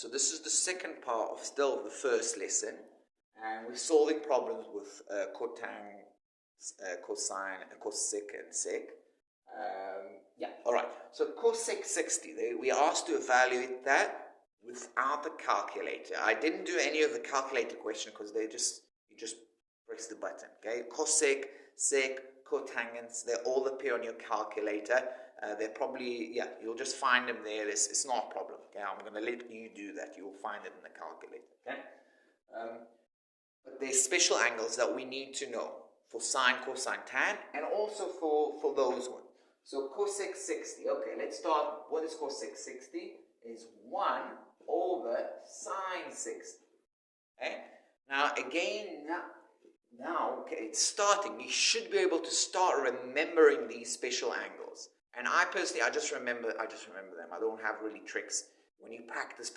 so this is the second part of still the first lesson, and we're solving problems with cotang, cosine, cosec, and sec. Alright, so cosec 60, we asked to evaluate that without the calculator. I didn't do any of the calculator question because you just press the button, okay? Cosec, sec, cotangents, they all appear on your calculator. They're probably, you'll just find them there. It's not a problem, okay? I'm going to let you do that. You'll find it in the calculator, okay? But there's special angles that we need to know for sine, cosine, tan, and also for those ones. So cosec 60, okay, let's start. What is cosec 60? Is 1 over sine 60, okay? Now, again, okay, it's starting. You should be able to start remembering these special angles. And I personally, I just remember them. I don't have really tricks. When you practice,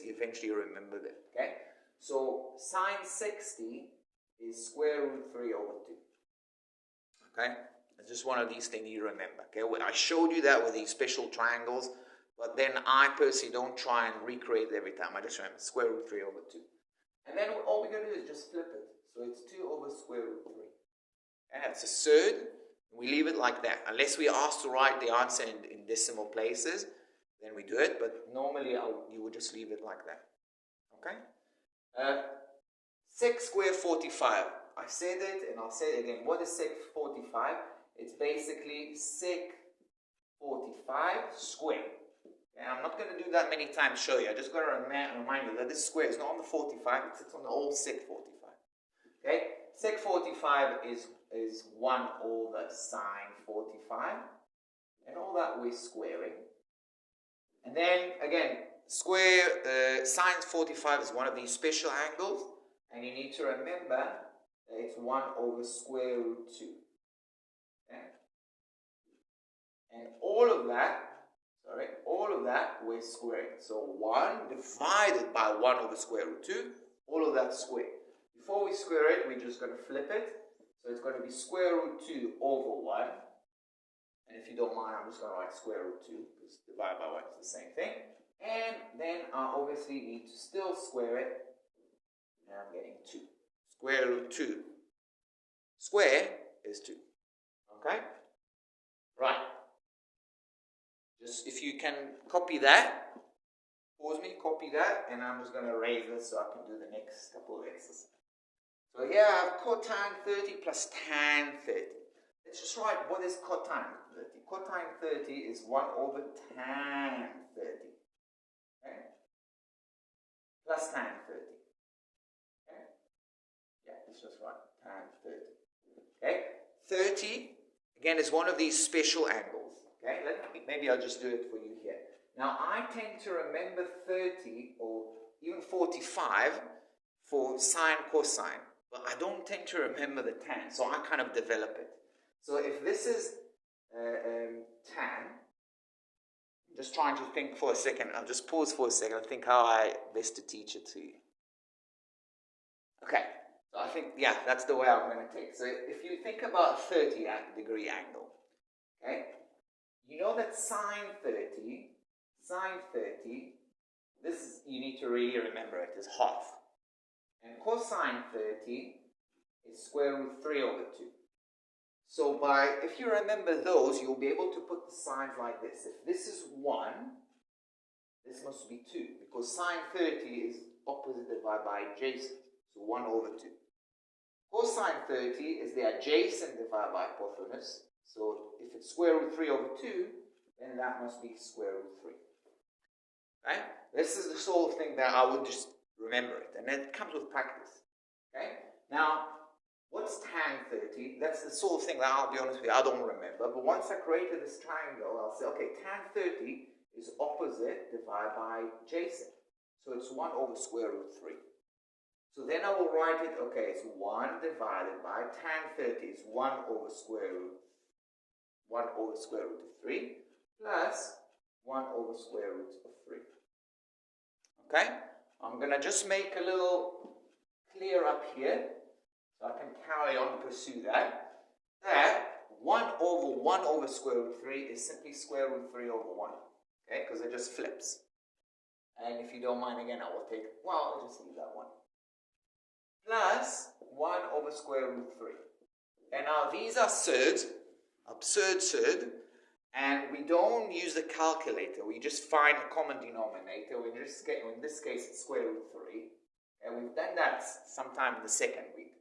you eventually remember them, okay? So sine 60 is square root 3 over 2, okay? It's just one of these things you remember, okay? I showed you that with these special triangles, but then I personally don't try and recreate it every time. I just remember square root 3 over 2. And then all we're going to do is just flip it. So it's 2 over square root 3. And that's a third. We leave it like that. Unless we are asked to write the answer in decimal places, then we do it. But normally you would just leave it like that. Okay? Sec square 45. I said it and I'll say it again. What is sec 45? It's basically sec 45 square. And I'm not going to do that many times, show you. I just got to remind you that this square is not on the 45, it sits on the old sec 45. Okay? Sec 45 is 1 over sine 45. And all that we're squaring. And then, again, sine 45 is one of these special angles. And you need to remember that it's 1 over square root 2. Okay? And all of that we're squaring. So 1 divided by 1 over square root 2, all of that squared. Before we square it, we're just going to flip it. So it's going to be square root 2 over 1. And if you don't mind, I'm just going to write square root 2, because divide by 1 is the same thing. And then I obviously need to still square it. And I'm getting 2. Square root 2 square is 2. Okay? Right. Just if you can copy that, pause me, copy that, and I'm just going to erase this so I can do the next couple of exercises. So here I have cotine 30 plus tan 30. Let's just write what is cotine 30. Cotine 30 is 1 over tan 30. Okay? Plus tan 30. Okay? Yeah, let's just write tan 30. Okay? 30, again, is one of these special angles. Okay? Maybe I'll just do it for you here. Now, I tend to remember 30 or even 45 for sine, cosine, but I don't tend to remember the tan, so I kind of develop it. So if this is tan, I'm just trying to think for a second. I'll just pause for a second and think how I best to teach it to you. Okay, so I think, that's the way I'm going to take. So if you think about a 30-degree angle, okay, you know that sine 30, you need to really remember it, is half. And cosine 30 is square root 3 over 2. So if you remember those, you'll be able to put the signs like this. If this is 1, this must be 2, because sine 30 is opposite divided by adjacent. So 1 over 2. Cosine 30 is the adjacent divided by hypotenuse. So if it's square root 3 over 2, then that must be square root 3. Right? This is the sort of thing that I would just remember it. And it comes with practice. Okay? Now, what's tan 30? That's the sort of thing that, I'll be honest with you, I don't remember. But once I created this triangle, I'll say, okay, tan 30 is opposite divided by adjacent. So it's 1 over square root 3. So then I will write it, okay, it's 1 divided by tan 30 is 1 over square root of 3 plus 1 over square root of 3. Okay? I'm going to just make a little clear up here so I can carry on and pursue that. That 1 over square root 3 is simply square root 3 over 1. Okay? Because it just flips. And if you don't mind, again, I will take, well, I'll just leave that one. Plus 1 over square root 3. And now these are absurd surd, and we don't use the calculator. We just find a common denominator. In this case, it's square root 3. And we've done that sometime in the second week.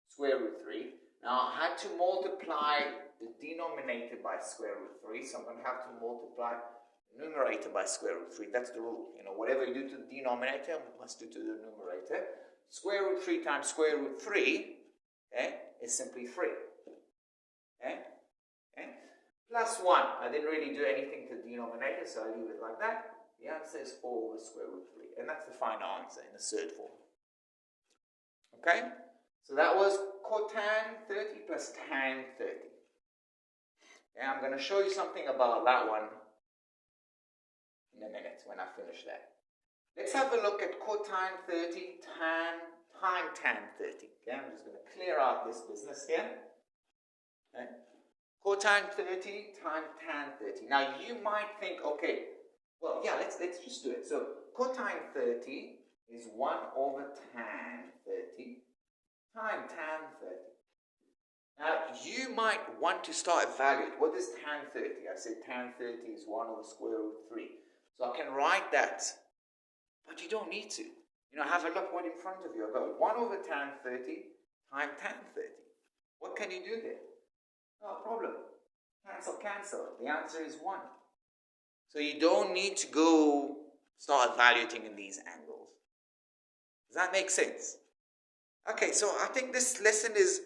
Square root 3. Now, I had to multiply the denominator by square root 3, so I'm going to have to multiply the numerator by square root 3. That's the rule. You know, whatever you do to the denominator, we must do to the numerator. Square root 3 times square root 3, okay, is simply 3. Okay? Okay? Plus 1. I didn't really do anything to the denominator, so I leave it like that. The answer is 4 over square root 3. And that's the final answer in the third form. Okay? So that was cotan 30 plus tan 30. Okay, I'm going to show you something about that one in a minute when I finish that. Let's have a look at cotine 30 times tan 30. Okay, I'm just going to clear out this business here. Okay. Cotine 30 times tan 30. Now you might think, okay, well, yeah, let's just do it. So cotine 30 is 1 over tan 30 times tan 30. Now you might want to start evaluate. What is tan 30? I said tan 30 is 1 over square root 3. So I can write that, but you don't need to. You know, have a look what in front of you. I've got 1 over tan 30 times tan 30. What can you do there? No problem. Cancel, cancel. The answer is 1. So you don't need to go start evaluating in these angles. Does that make sense? Okay, so I think this lesson is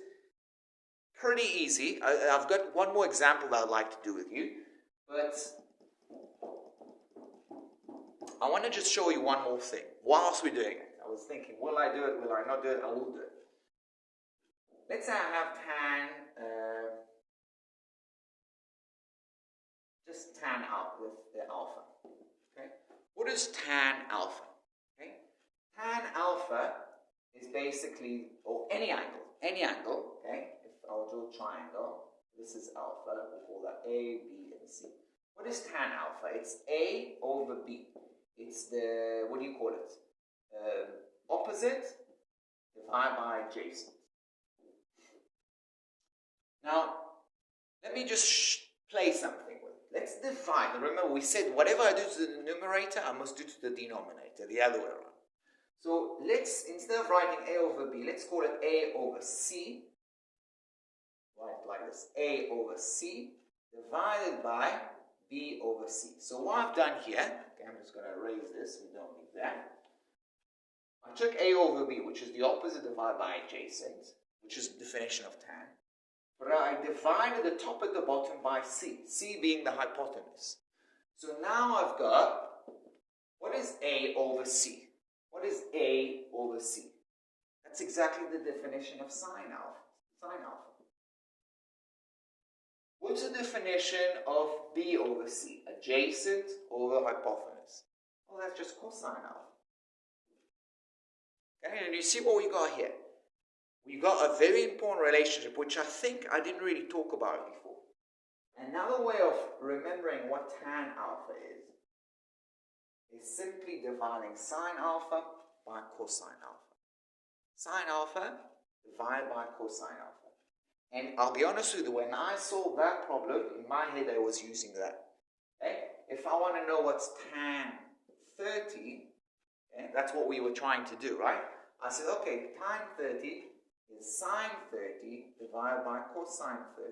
pretty easy. I've got one more example that I'd like to do with you, but I want to just show you one more thing whilst we're doing it. I was thinking, will I do it? Will I not do it? I will do it. Let's say I have tan, just tan out with the alpha. Okay. What is tan alpha? Okay. Tan alpha is basically, or any angle, okay. If I'll draw a triangle, this is alpha, we'll call that A, B, and C. What is tan alpha? It's A over B. It's the, what do you call it? Opposite divided by adjacent. Now, let me just play something with it. Let's divide. Remember, we said whatever I do to the numerator, I must do to the denominator, the other way around. So let's, instead of writing A over B, let's call it A over C. Write it like this. A over C divided by B over C. So what I've done here, okay, I'm just going to erase this, we don't need that. I took A over B, which is the opposite divided by adjacent, which is the definition of tan. But I divided the top and the bottom by C, C being the hypotenuse. So now I've got, what is A over C? What is A over C? That's exactly the definition of sine alpha. What's the definition of B over C? Adjacent over hypotenuse. Well, that's just cosine alpha. Okay, and you see what we got here? We got a very important relationship, which I think I didn't really talk about before. Another way of remembering what tan alpha is simply dividing sine alpha by cosine alpha. Sine alpha divided by cosine alpha. And I'll be honest with you, when I solved that problem, in my head I was using that. Okay? If I want to know what's tan 30, okay, that's what we were trying to do, right? I said, okay, tan 30 is sine 30 divided by cosine 30.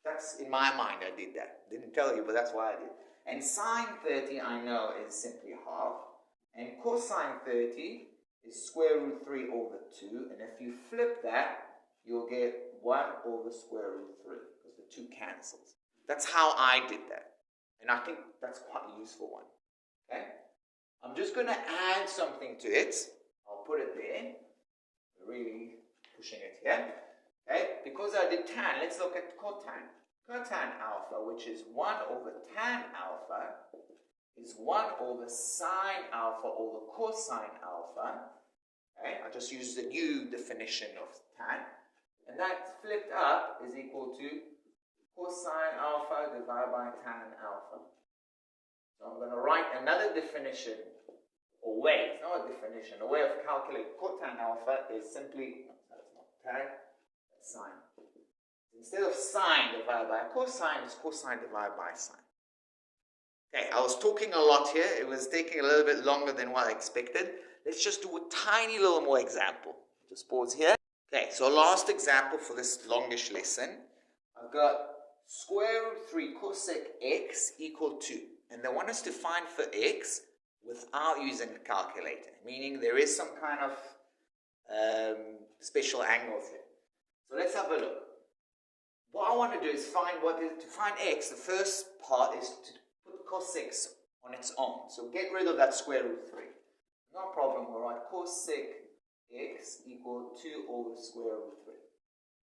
That's, in my mind, I did that. Didn't tell you, but that's why I did. And sine 30, I know, is simply half. And cosine 30 is square root 3 over 2. And if you flip that, you'll get 1 over square root 3, because the 2 cancels. That's how I did that. And I think that's quite a useful one. Okay? I'm just going to add something to it. I'll put it there. Really pushing it here. Okay? Because I did tan, let's look at cotan. Cotan alpha, which is 1 over tan alpha, is 1 over sine alpha over cosine alpha. Okay? I just used the new definition of tan. And that flipped up is equal to cosine alpha divided by tan alpha. So I'm going to write another definition way, it's not a definition, the way of calculating cotang alpha is simply, that's not tag, that's sine. Instead of sine divided by cosine, it's cosine divided by sine. Okay, I was talking a lot here. It was taking a little bit longer than what I expected. Let's just do a tiny little more example. Just pause here. Okay, so last example for this longish lesson. I've got square root 3 cosec x equal 2. And they want us to find for x without using a calculator, meaning there is some kind of special angles here. So let's have a look. What I want to do is to find x, the first part is to put cos x on its own. So get rid of that square root 3. No problem, we'll write cosec x equal 2 over square root 3.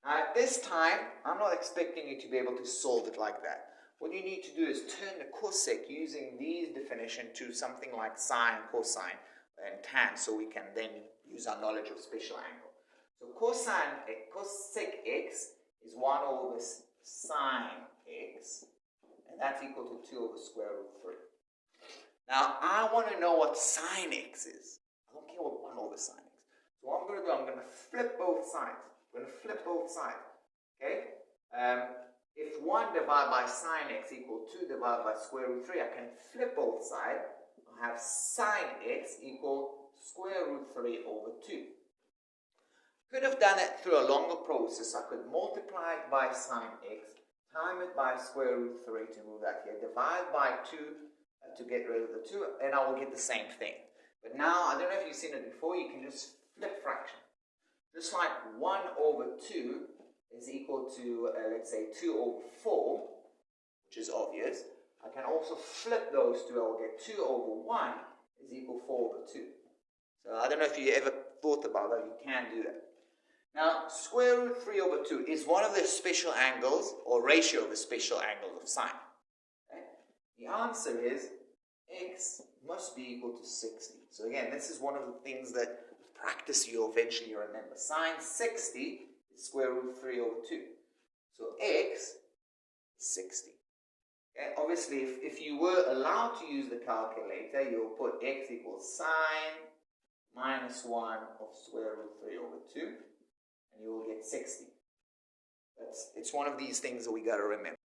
Now at this time, I'm not expecting you to be able to solve it like that. What you need to do is turn the cosec using these definition to something like sine, cosine, and tan, so we can then use our knowledge of special angle. So cosec x is 1 over sine x, and that's equal to 2 over square root 3. Now, I want to know what sine x is. I don't care what 1 over sine x. So what I'm going to do, I'm going to flip both sides. I'm going to flip both sides. Okay? If 1 divided by sine x equal 2 divided by square root 3, I can flip both sides. I have sine x equal square root 3 over 2. Could have done it through a longer process. I could multiply it by sine x, time it by square root 3 to move that here, divide by 2 to get rid of the 2, and I will get the same thing. But now, I don't know if you've seen it before, you can just flip fraction. Just like 1 over 2 is equal to, let's say, 2 over 4, which is obvious. I can also flip those two. I will get 2 over 1 is equal 4 over 2. So I don't know if you ever thought about that. You can do that. Now, square root 3 over 2 is one of the special angles, or ratio of the special angles of sine. Okay? The answer is x must be equal to 60. So again, this is one of the things that with practice you'll eventually remember. Sine 60 is square root 3 over 2. So x is 60. Okay? Obviously, if you were allowed to use the calculator, you'll put x equals sine minus 1 of square root 3 over 2, and you will get 60. It's one of these things that we got to remember.